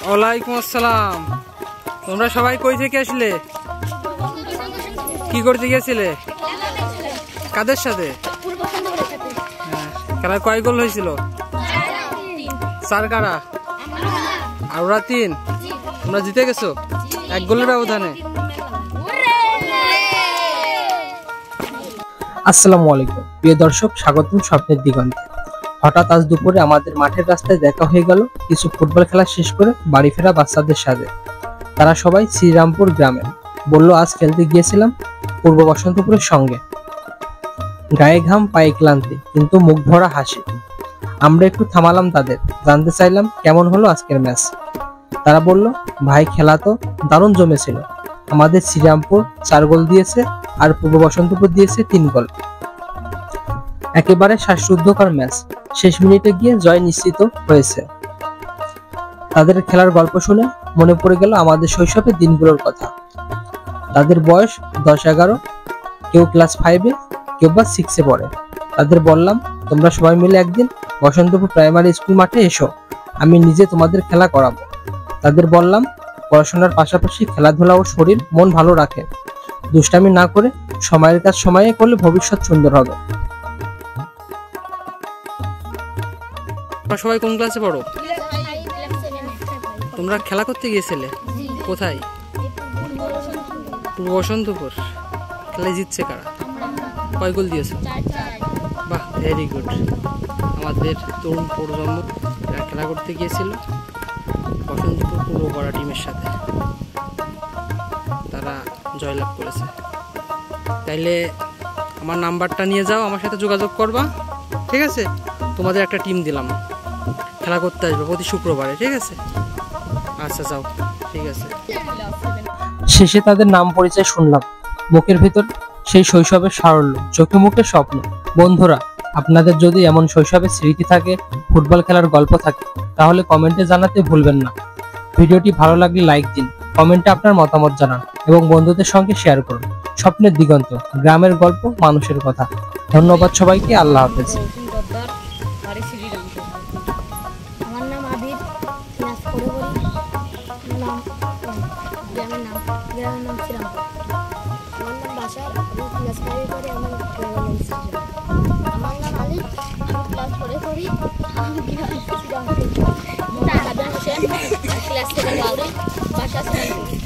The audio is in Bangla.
ওয়ালাইকুম আসসালাম। তোমরা সবাই কই থেকে আসলে? কি করতে গিয়েছিলে? কাদের সাথে? খেলায় কয় গোল হয়েছিল? 4 কারা? আর ওরা 3। তোমরা জিতে গেছো 1 গোলের ব্যবধানে। আসসালামু আলাইকুম প্রিয় দর্শক, স্বাগতম স্বপ্নের দিগন্তে। হঠাৎ আজ দুপুরে আমাদের মাঠের রাস্তায় দেখা হয়ে গেল কিছু ফুটবল খেলা শেষ করে বাড়ি ফেরা বাচ্চাদের সাথে। তারা সবাই শ্রীরামপুর গ্রামে। বলল আজ খেলতে গিয়েছিলাম পূর্ব বসন্তপুরের সঙ্গে। গায়ে ঘাম, পায়ে ক্লান্তি, কিন্তু মুখ ভরা হাসি। আমরা একটু থামালাম তাদের, জানতে চাইলাম কেমন হলো আজকের ম্যাচ। তারা বলল, ভাই খেলা তো দারুণ জমেছিল। আমাদের শ্রীরামপুর 4 গোল দিয়েছে আর পূর্ব বসন্তপুর দিয়েছে 3 গোল। একেবারে শ্বাসরুদ্ধকর ম্যাচ। শেষ মিনিটে গিয়ে জয় নিশ্চিত হয়েছে। তাদের খেলার গল্প শুনে মনে পড়ে গেল আমাদের শৈশবের দিনগুলোর কথা। তাদের বয়স 10-11, কেউ ক্লাস 5-এ, কেউ বা 6-এ পড়ে। তাদের বললাম, তোমরা সবাই মিলে একদিন বসন্তপুর প্রাইমারি স্কুল মাঠে এসো, আমি নিজে তোমাদের খেলা করাবো। তাদের বললাম, পড়াশোনার পাশাপাশি খেলাধুলা ও শরীর মন ভালো রাখে। দুষ্টামি না করে সময়ের কাজ সময়ে করলে ভবিষ্যৎ সুন্দর হবে। সবাই কোন ক্লাসে পড়ো? তোমরা খেলা করতে গিয়েছিলে কোথায়? পূর্ব বসন্তপুর। খেলায় জিতছে কারা? কয় গোল দিয়েছো? বাহ, ভেরি গুড। আমাদের তরুণ প্রজন্ম খেলা করতে গিয়েছিল বসন্তপুর পূর্বপাড়া টিমের সাথে, তারা জয়লাভ করেছে। তাইলে আমার নাম্বারটা নিয়ে যাও, আমার সাথে যোগাযোগ করবা, ঠিক আছে? তোমাদের একটা টিম দিলাম, খেলা করতে আসবে প্রতি শুক্রবারে, ঠিক আছে? আচ্ছা যাও, ঠিক আছে। শেষে তাদের নাম পরিচয় শুনলাম। মুখের ভেতর সেই শৈশবের সারল্য, চোখে মুখে স্বপ্ন। বন্ধুরা, আপনাদের যদি এমন শৈশবের স্মৃতি থাকে, ফুটবল খেলার গল্প থাকে, তাহলে কমেন্টে জানাতে ভুলবেন না। ভিডিওটি ভালো লাগলে লাইক দিন, কমেন্টে আপনার মতামত জানান এবং বন্ধুদের সঙ্গে শেয়ার করুন। স্বপ্নের দিগন্ত, গ্রামের গল্প, মানুষের কথা। ধন্যবাদ সবাইকে। আল্লাহ হাফেজ। আমার নাম আবির, ক্লাস 4 পড়ি। গ্রামের নাম শ্রীরামপুর। আমার নাম বাসার, আমি ক্লাস 5 পড়ি। আমার গ্রামের নাম শ্রীরামপুর। আমার নাম আলিফ, আমি ক্লাস 4 পড়ি। আমি গ্রামের শ্রীরামপুর। সাদাম হোসেন, ক্লাস 7 পড়ি, বাসা শ্রীরামপুর।